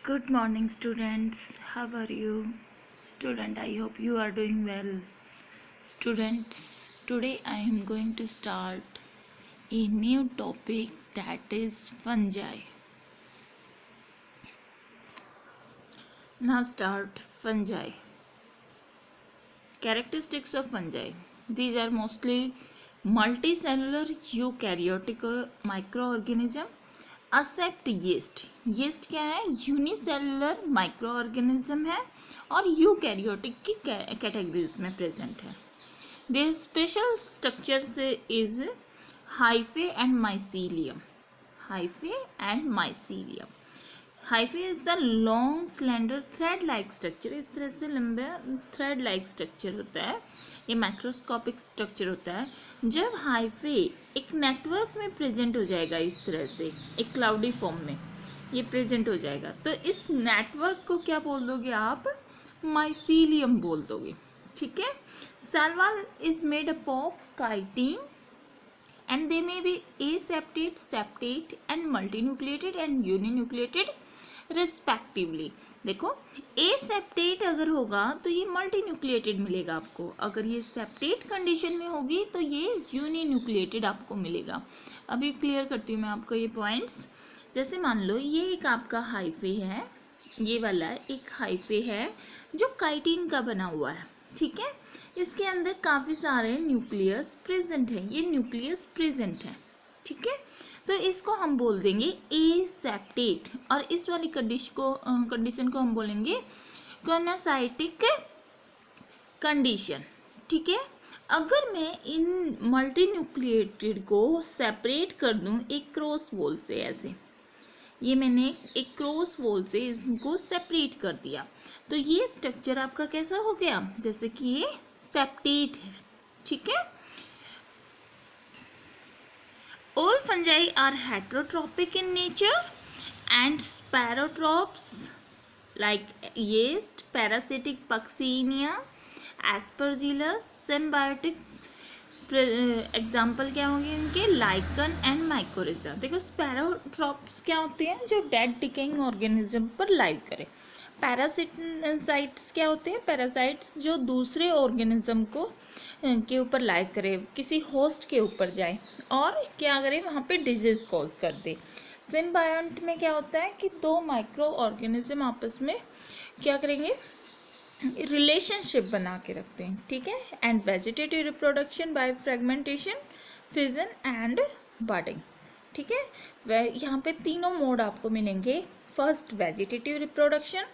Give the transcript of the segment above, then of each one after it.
Good morning, students. How are you? Student, I hope you are doing well. Students, today I am going to start a new topic that is fungi. Now start fungi. Characteristics of fungi. These are mostly multicellular eukaryotic microorganism except yeast. Yeast क्या है? Unicellular micro organism है और eukaryotic की categories में present है. Their special structures is hyphae and mycelium. Hyphae and mycelium. Hyphae is the long slender thread like structure. इस तरह से लंबे थ्रेड लाइक स्ट्रक्चर होता है. ये माइक्रोस्कोपिक स्ट्रक्चर होता है. जब हाइफे एक नेटवर्क में प्रेजेंट हो जाएगा, इस तरह से एक क्लाउडी फॉर्म में ये प्रेजेंट हो जाएगा, तो इस नेटवर्क को क्या बोल दोगे आप? माइसीलियम बोल दोगे. ठीक है. Cell wall is made up of chitin and they may be aseptate, septate and multinucleated and uninucleated respectively. देखो, aseptate अगर होगा तो ये multinucleated मिलेगा आपको. अगर ये septate कंडीशन में होगी तो ये uninucleated आपको मिलेगा. अभी क्लियर करती हूँ मैं आपको ये पॉइंट्स. जैसे मान लो ये एक आपका हाइफे है, ये वाला एक हाइफे है जो काइटिन का बना हुआ है. ठीक है. इसके अंदर काफ़ी सारे न्यूक्लियस प्रेजेंट है. ये न्यूक्लियस प्रेजेंट है. ठीक है. तो इसको हम बोल देंगे एसेप्टेट और इस वाली कंडीशन को हम बोलेंगे कोनोसाइटिक कंडीशन. ठीक है. अगर मैं इन मल्टीन्यूक्लिएटेड को सेपरेट कर दूं एक क्रॉस वॉल से, ऐसे ये मैंने एक क्रॉस वॉल से इनको सेपरेट कर दिया, तो ये स्ट्रक्चर आपका कैसा हो गया? जैसे कि ये सेप्टेट है. ठीक है. All fungi are heterotrophic in nature and saprotrophs like yeast, parasitic Puccinia, Aspergillus, symbiotic example क्या होंगे इनके? Lichen and mycorrhiza. देखो, स्पैरोट्रॉप्स क्या होते हैं? जो डेड डिकेइंग ऑर्गेनिज्म पर लाइव करे. पैरासाइट्स क्या होते हैं? पैरासाइट्स जो दूसरे ऑर्गेनिज्म को के ऊपर लाइव करे, किसी होस्ट के ऊपर जाए और क्या करे? वहाँ पे डिजीज कॉज कर दे. सिम्बायोंट में क्या होता है कि दो माइक्रो ऑर्गेनिज्म आपस में क्या करेंगे? रिलेशनशिप बना के रखते हैं. ठीक है. And vegetative reproduction by fragmentation, fission and budding. ठीक है. यहाँ पे तीनों मोड आपको मिलेंगे. First vegetative reproduction,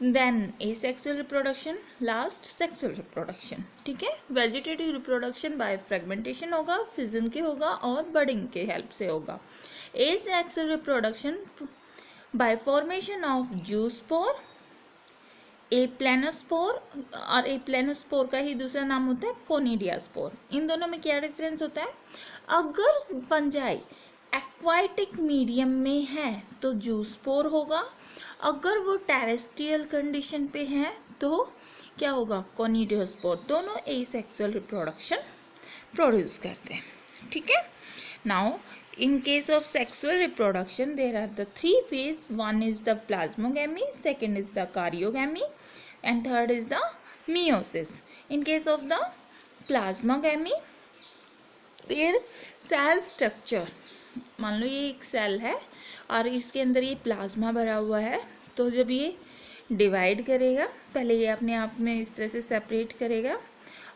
then asexual reproduction, last sexual reproduction. ठीक है. वेजिटेटिव रिप्रोडक्शन बाय फ्रेगमेंटेशन होगा, फिजन के होगा और बडिंग के हेल्प से होगा. Asexual reproduction by formation of zoospore, aplanospore, और एप्लेनोस्पोर का ही दूसरा नाम होता है कोनिडियास्पोर. इन दोनों में क्या डिफरेंस होता है? अगर फंजाई एक्वाटिक मीडियम में है तो जूस्पोर होगा. अगर वो टेरेस्ट्रियल कंडीशन पे है तो क्या होगा? कोनिडियोस्पोर. दोनों एसेक्सुअल रिप्रोडक्शन प्रोड्यूस करते हैं. ठीक है. Now in case of sexual reproduction there are the three phases. One is the plasmogamy, second is the karyogamy and third is the meiosis. In case of the plasmogamy, their cell structure, मान लो ये एक cell है और इसके अंदर ये plasma भरा हुआ है, तो जब ये डिवाइड करेगा, पहले ये अपने आप में इस तरह से सेपरेट करेगा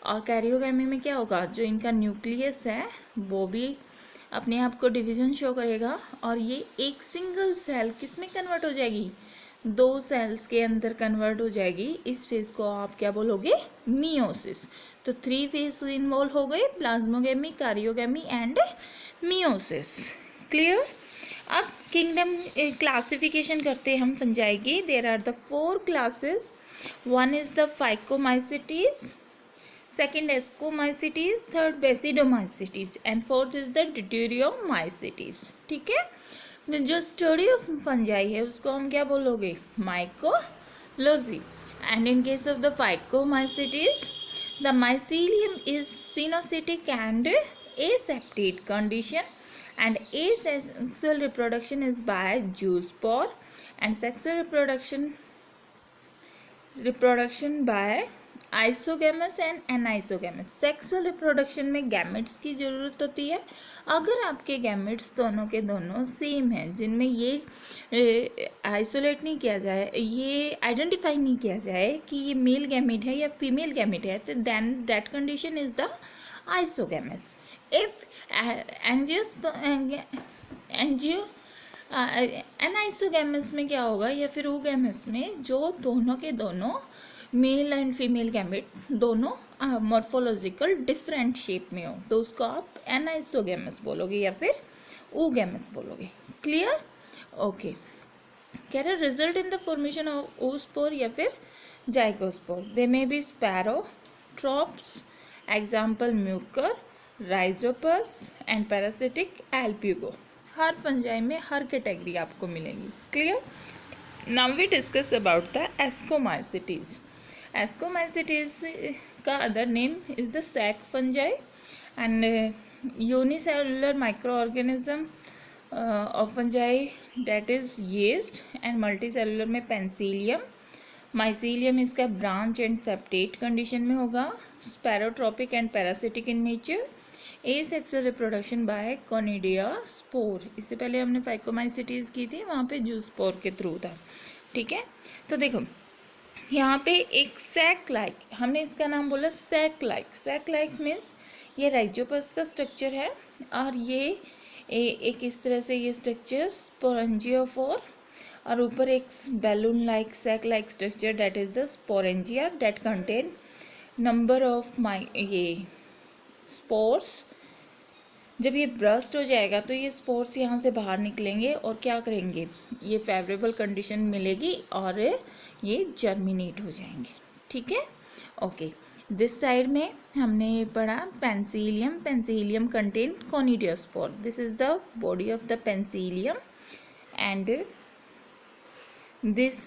और कैरियोगैमी में क्या होगा? जो इनका न्यूक्लियस है वो भी अपने आप को डिवीजन शो करेगा और ये एक सिंगल सेल किस में कन्वर्ट हो जाएगी? दो सेल्स के अंदर कन्वर्ट हो जाएगी. इस फेज को आप क्या बोलोगे? मियोसिस. तो थ्री फेज इन्वॉल्व हो गए, plasmogamy, karyogamy and meiosis. Clear. अब किंगडम क्लासिफिकेशन करते हैं हम फंजाई की. There are the 4 classes. One is the phycomycetes, second ascomycetes, third basidomycetes and fourth is the deuteriomycetes. ठीक है. जो स्टडी ऑफ फंजाई है उसको हम क्या बोलोगे? Mycology. And in case of the phycomycetes the mycelium is coenocytic and aseptate condition and asexual reproduction is by zoospore and sexual reproduction by isogamous and anisogamous. Sexual reproduction में gametes की ज़रूरत होती है। अगर आपके गैमेट्स दोनों के दोनों सेम हैं, जिनमें ये आइसोलेट नहीं किया जाए, ये आइडेंटिफाई नहीं किया जाए कि ये मेल गैमेट है या फीमेल गैमेट है, तो then that condition is the isogamous. If anisogamous में क्या होगा, या फिर ओगैमस में जो दोनों के दोनों मेल एंड फीमेल गैमेट दोनों मॉर्फोलॉजिकल डिफरेंट शेप में हो, तो उसको आप एनाइसोगैमस बोलोगे या फिर ओगैमस बोलोगे। क्लियर? ओके। कह रहे result in the formation of oospore या फिर zygospore. They may be saprotrophs, example Mucor, Rhizopus and parasitic Albugo. हर फंजाई में हर कैटेगरी आपको मिलेगी। Clear? Now we discuss about the ascomycetes. Ascomycetes का other name is the sac fungi and unicellular micro organism of fungi that is yeast, and multicellular में penicillium. Mycelium इसका branch and septate condition में होगा। स्पैरोट्रॉपिक and parasitic in nature. Asexual reproduction by conidia spore. इससे पहले हमने phycomycetes की थी, वहाँ पे जूस्पोर के थ्रू था। ठीक है, तो देखो यहाँ पे एक सैक लाइक, हमने इसका नाम बोला sac like. Sac like means ये राइजोपस का स्ट्रक्चर है, और ये एक इस तरह से ये स्ट्रक्चर स्पोरेंजियोफोर, और ऊपर एक balloon like sac like structure that is the sporangia that contain number of ये स्पोर्स। जब ये ब्रस्ट हो जाएगा तो ये स्पोर्स यहाँ से बाहर निकलेंगे और क्या करेंगे, ये फेवरेबल कंडीशन मिलेगी और ये जर्मिनेट हो जाएंगे। ठीक है, ओके। दिस साइड में हमने पढ़ा penicillium. Penicillium contain conidiospore. This is the body of the penicillium and this,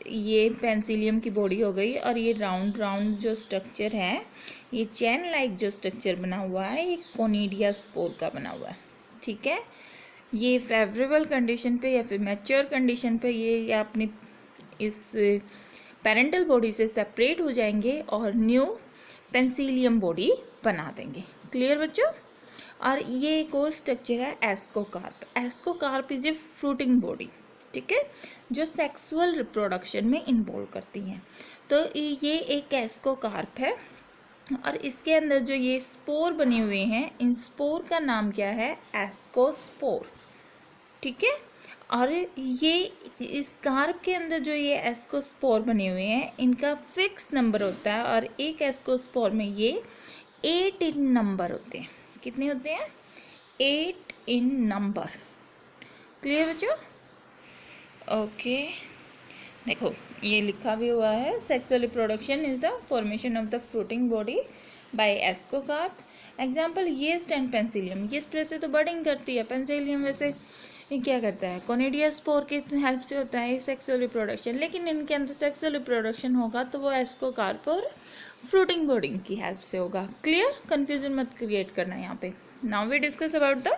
ये पेंसिलियम की बॉडी हो गई, और ये राउंड राउंड जो स्ट्रक्चर है, ये चैन लाइक जो स्ट्रक्चर बना हुआ है, ये कोनिडिया स्पोर का बना हुआ है। ठीक है, ये फेवरेबल कंडीशन पे या फिर मैच्योर कंडीशन पे ये अपनी इस पेरेंटल बॉडी से सेपरेट हो जाएंगे और न्यू पेंसिलियम बॉडी बना देंगे। क्लियर बच्चों? और ये एक और स्ट्रक्चर है ascocarp. Ascocarp is a fruiting body, ठीक है, जो सेक्सुअल रिप्रोडक्शन में इन्वॉल्व करती हैं। तो ये एक एस्कोकार्प है, और इसके अंदर जो ये स्पोर बने हुए हैं, इन स्पोर का नाम क्या है, एस्कोस्पोर। ठीक है, और ये इस कार्प के अंदर जो ये एस्कोस्पोर बने हुए हैं, इनका फिक्स नंबर होता है, और एक एस्कोस्पोर में ये 8 इन नंबर होते हैं। कितने होते हैं? 8 इन नंबर। क्लियर बच्चों? ओके, देखो ये लिखा भी हुआ है, sexual reproduction is the formation of the fruiting body by ascocarp. Example yeast and penicillium. Yeast वैसे तो बर्डिंग करती है, पेंसिलियम वैसे ये क्या करता है, कोनिडिया स्पोर की हेल्प से होता है सेक्सुअल रिप्रोडक्शन, लेकिन इनके अंदर सेक्सुअल रिप्रोडक्शन होगा तो वो एस्कोकार्प और फ्रूटिंग बॉडी की हेल्प से होगा। क्लियर? कंफ्यूजन मत क्रिएट करना यहाँ पे। Now we discuss about the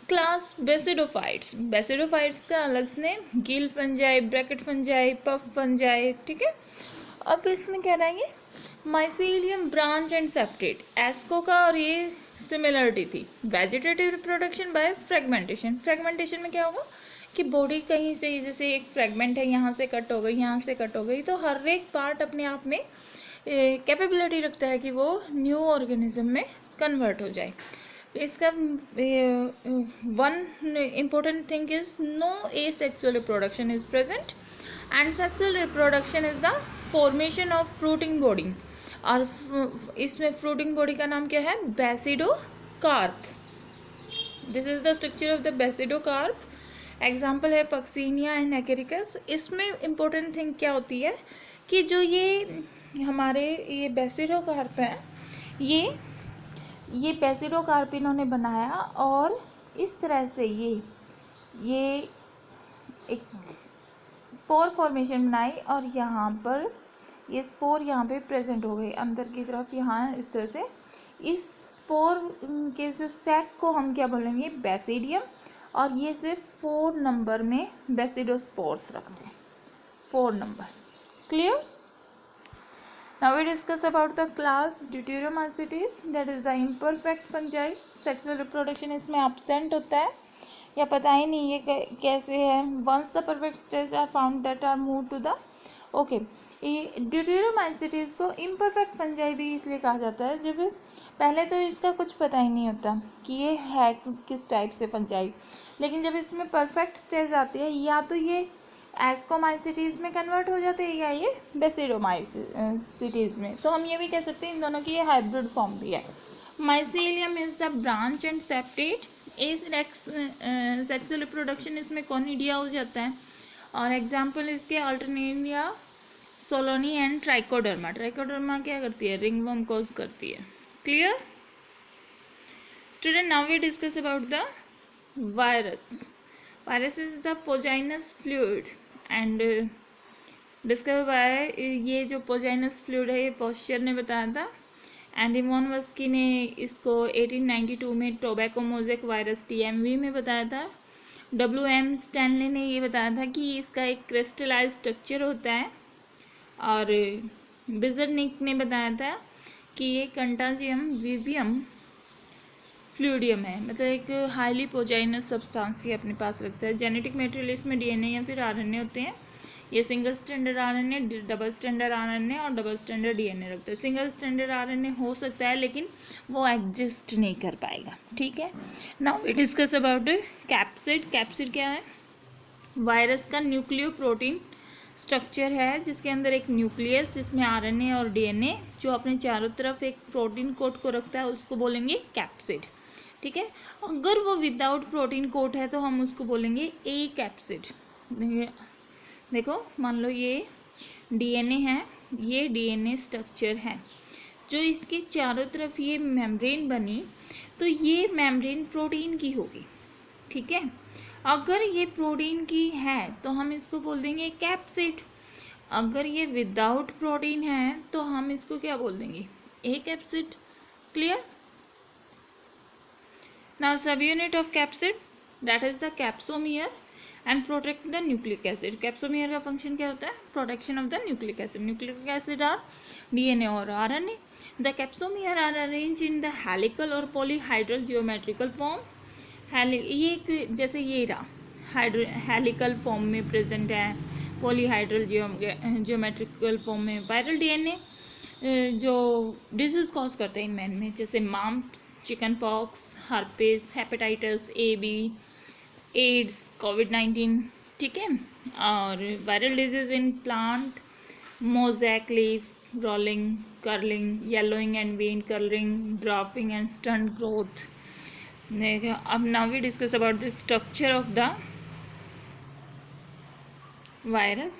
class basidiophytes. Basidiophytes का अलग से gill fungi, bracket fungi, puff fungi. ठीक है, अब इसमें कह रहा है mycelium branch and septate. Asco का और ये सिमिलरिटी थी। Vegetative reproduction by fragmentation. Fragmentation में क्या होगा कि बॉडी कहीं से, जैसे एक फ्रेगमेंट है, यहाँ से कट हो गई, यहाँ से कट हो गई, तो हर एक पार्ट अपने आप में कैपेबिलिटी रखता है कि वो न्यू ऑर्गेनिज्म में कन्वर्ट हो जाए। इसका one important thing is no asexual reproduction is present, and sexual reproduction is the formation of fruiting body. और इसमें फ्रूटिंग बॉडी का नाम क्या है, basidiocarp. This is the structure of the basidiocarp. Example है पक्सीनिया एंड एकेरिकस। इसमें important thing क्या होती है कि जो ये हमारे ये बेसिडोकार्प है, ये बेसिडोकार्प इन्होंने बनाया, और इस तरह से ये एक स्पोर फॉर्मेशन बनाई, और यहाँ पर ये स्पोर यहाँ पे प्रेजेंट हो गए अंदर की तरफ, यहाँ इस तरह से। इस स्पोर के जो सैक को हम क्या बोलेंगे, बेसिडियम, और ये सिर्फ 4 नंबर में बेसिडोस्पोर्स रखते हैं, 4 number. Clear? Now we discuss about the class Deuteromycetes, that is the imperfect fungi. Sexual reproduction इसमें absent होता है या पता ही नहीं ये कैसे है. Once the perfect stages are found that are moved to the okay. Deuteromycetes को इम्परफेक्ट फंजाई भी इसलिए कहा जाता है जब पहले तो इसका कुछ पता ही नहीं होता कि ये है किस टाइप से फंजाई, लेकिन जब इसमें परफेक्ट स्टेज आती है या तो ये एस्कोमाइसिटीज में कन्वर्ट हो जाते हैं या ये बेसिडोमाइसिटीज में. तो हम ये भी कह सकते हैं इन दोनों की ये हाइब्रिड फॉर्म भी है. Mycelium is the branch and septate. Sexual reproduction इसमें कॉनिडिया हो जाता है और एग्जाम्पल इसके Alternaria, solani and Trichoderma. Trichoderma क्या करती है? रिंगवर्म कॉज करती है. Clear student? Now we discuss about the virus. Virus is the poisonous fluid and discover by, ये जो पोजाइनस फ्लूइड है ये पॉस्चर ने बताया था एंड इमोनवस्की ने इसको 1892 में टोबैको मोज़ेक वायरस TMV में बताया था. WM स्टैनले ने ये बताया था कि इसका एक क्रिस्टलाइज स्ट्रक्चर होता है और बिजरनिक ने बताया था कि ये कंटाजियम विवियम फ्लूइडियम है, मतलब एक हाईली पोजाइनस सब्सटेंस ही अपने पास रखता है. जेनेटिक मटेरियल इसमें DNA या फिर RNA होते हैं. ये single standard RNA, double standard RNA और डबल स्टैंडर्ड DNA रखता है. सिंगल स्टैंडर्ड RNA हो सकता है लेकिन वो एग्जिस्ट नहीं कर पाएगा. ठीक है. Now we discuss about capsid. Capsid क्या है? वायरस का न्यूक्लियो प्रोटीन स्ट्रक्चर है जिसके अंदर एक न्यूक्लियस जिसमें RNA और DNA जो अपने चारों तरफ एक प्रोटीन कोट को रखता है उसको बोलेंगे कैप्सिड. ठीक है. अगर वो विदाउट प्रोटीन कोट है तो हम उसको बोलेंगे ए कैप्सिड. देखो मान लो ये DNA है, ये DNA स्ट्रक्चर है जो इसके चारों तरफ ये मेम्ब्रेन बनी तो ये मेम्ब्रेन प्रोटीन की होगी. ठीक है. अगर ये प्रोटीन की है तो हम इसको बोल देंगे कैप्सिड. अगर ये विदाउट प्रोटीन है तो हम इसको क्या बोल देंगे? A capsid. Clear? Now subunit of capsid that is the capsomere and protect the nucleic acid. Capsomere का फंक्शन क्या होता है? Protection of the nucleic acid. Nucleic acid are DNA और RNA. The capsomere are arrange in the helical और polyhedral geometrical form. ये जैसे ये रहा हेलिकल फॉर्म में प्रेजेंट है, पॉलीहाइड्रल जियोमेट्रिकल फॉर्म में. वायरल DNA जो डिजीज कॉज करते हैं इन मैन में, जैसे mumps, chicken pox, herpes, hepatitis AB, AIDS, COVID-19. ठीक है. और viral disease in plant, mosaic leaf, rolling, curling, yellowing and vein colouring, drafting and stunt growth. अब now we discuss about the structure of the virus.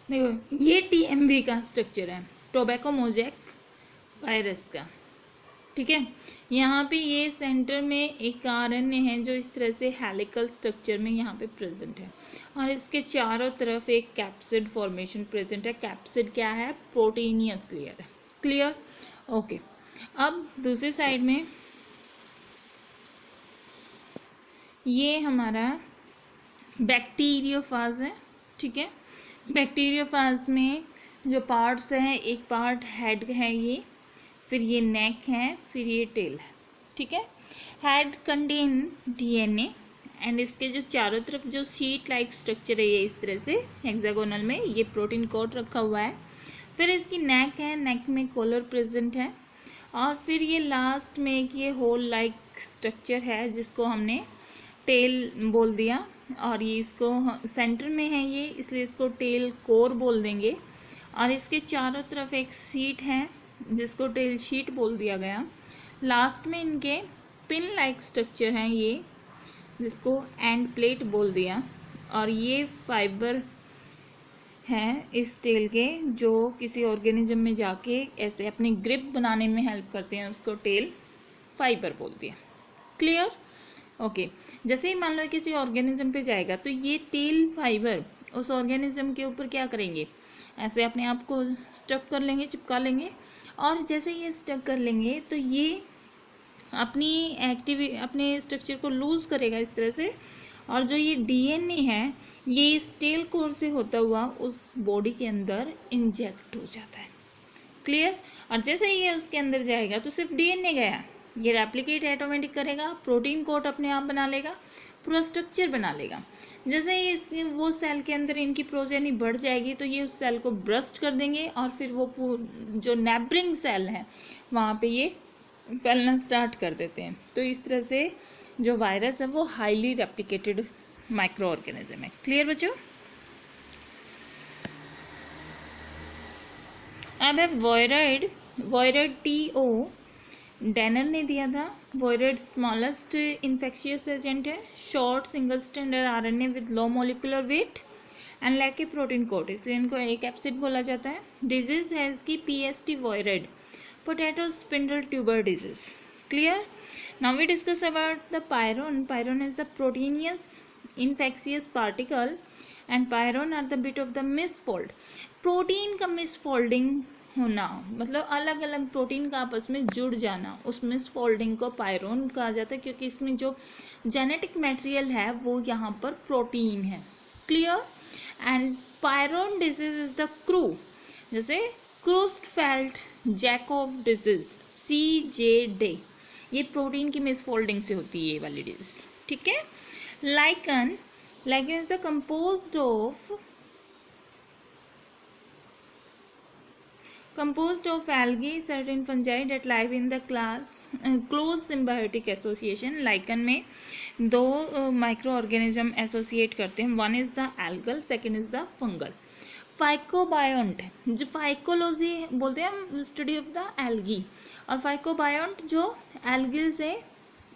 देखो ये TMV का structure है, tobacco mosaic virus का. ठीक है. यहाँ पे ये सेंटर में एक RNA है जो इस तरह से हेलिकल स्ट्रक्चर में यहाँ पे प्रेजेंट है और इसके चारों तरफ एक कैप्सिड फॉर्मेशन प्रेजेंट है. कैप्सिड क्या है? प्रोटीनियस लेयर है. क्लियर? ओके. अब दूसरी साइड में ये हमारा बैक्टीरियोफाज है. ठीक है. बैक्टीरियोफाज में जो पार्ट्स हैं, एक पार्ट हेड है ये, फिर ये नेक है, फिर ये टेल है. ठीक है. हेड कंटेन DNA एंड इसके जो चारों तरफ जो शीट लाइक स्ट्रक्चर है ये इस तरह से हेक्सागोनल में ये प्रोटीन कोट रखा हुआ है. फिर इसकी नेक है, नेक में कॉलर प्रेजेंट है और फिर ये लास्ट में एक ये होल लाइक स्ट्रक्चर है जिसको हमने टेल बोल दिया और ये इसको सेंटर में है ये, इसलिए इसको टेल कोर बोल देंगे. और इसके चारों तरफ एक शीट है जिसको टेल शीट बोल दिया गया. लास्ट में इनके पिन लाइक स्ट्रक्चर हैं ये जिसको एंड प्लेट बोल दिया. और ये फाइबर हैं इस टेल के जो किसी ऑर्गेनिज्म में जाके ऐसे अपनी ग्रिप बनाने में हेल्प करते हैं, उसको टेल फाइबर बोल दिया. क्लियर? ओके. जैसे ही मान लो किसी ऑर्गेनिज्म पे जाएगा तो ये टेल फाइबर उस ऑर्गेनिज्म के ऊपर क्या करेंगे? ऐसे अपने आप को स्टक कर लेंगे, चिपका लेंगे और जैसे ये स्टक कर लेंगे तो ये अपने स्ट्रक्चर को लूज़ करेगा इस तरह से, और जो ये डीएनए है ये इस टेल कोर से होता हुआ उस बॉडी के अंदर इंजेक्ट हो जाता है। क्लियर। और जैसे ही ये उसके अंदर जाएगा तो सिर्फ डीएनए गया, ये रेप्लिकेट ऑटोमेटिक करेगा, प्रोटीन कोट अपने आप बना लेगा, पूरा स्ट्रक्चर बना लेगा। जैसे ही इसके वो सेल के अंदर इनकी प्रोजेनी बढ़ जाएगी तो ये उस सेल को ब्रस्ट कर देंगे और फिर वो जो नेबरिंग सेल है वहाँ पे ये फैलना स्टार्ट कर देते हैं। तो इस तरह से जो वायरस है वो हाईली रेप्लिकेटेड माइक्रो ऑर्गेनिज्म है। क्लियर बच्चों। अब है वॉयरॉइड। वॉयरॉइड TO डैनर ने दिया था। वॉयरॉइड स्मॉलेस्ट इन्फेक्शियस एजेंट है, short single stranded RNA with low molecular weight and lack a protein coat, इसलिए इनको एक एप्सिड बोला जाता है। डिजीज है इसकी PST viroid, potato spindle tuber disease. Clear. Now we discuss about the prion. Prion is the proteinaceous infectious particle and pyron are the bit of the misfold। Protein का misfolding होना मतलब अलग अलग प्रोटीन का आपस में जुड़ जाना, उस मिसफोल्डिंग को पायरोन कहा जाता है, क्योंकि इसमें जो जेनेटिक मटेरियल है वो यहाँ पर प्रोटीन है। Clear. And pyrone disease is the crew, जैसे क्रूस्टफेल्ट जैकोब डिजीज CJD, ये प्रोटीन की मिसफोल्डिंग से होती है ये वाली डिजीज। ठीक है। Lichen is the composed of algae, certain fungi that live in the close symbiotic association। lichen में दो माइक्रो ऑर्गेनिज्म एसोसिएट करते हैं, one is the algal, second is the fungal. Phycobiont जो फाइकोलॉजी बोलते हैं हम, स्टडी ऑफ द एल्गी, और phycobiont जो एल्गिल से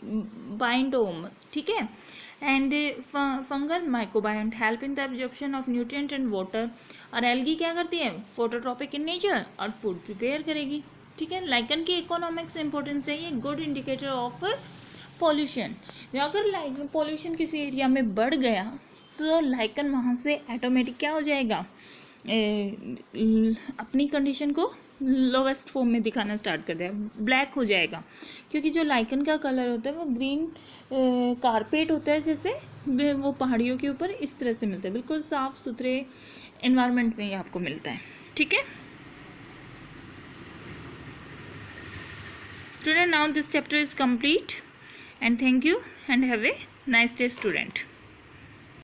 बाइंडोम। ठीक है। And fungal mycobiont help in the absorption of nutrient and water, और एल्गी क्या करती है, फोटोट्रॉपिक इन नेचर और फूड प्रिपेयर करेगी। ठीक है। लाइकन की इकोनॉमिक्स इंपॉर्टेंस है, ये गुड इंडिकेटर ऑफ पॉल्यूशन। अगर पॉल्यूशन किसी एरिया में बढ़ गया तो लाइकन वहाँ से ऑटोमेटिक क्या हो जाएगा, अपनी कंडीशन को लोवेस्ट फॉर्म में दिखाना स्टार्ट कर देगा, ब्लैक हो जाएगा, क्योंकि जो लाइकन का कलर होता है वो ग्रीन कारपेट होता है, जैसे वो पहाड़ियों के ऊपर इस तरह से मिलता है, बिल्कुल साफ सुथरे एनवायरनमेंट में ये आपको मिलता है। ठीक है student, now this chapter is complete and thank you and have a nice day student.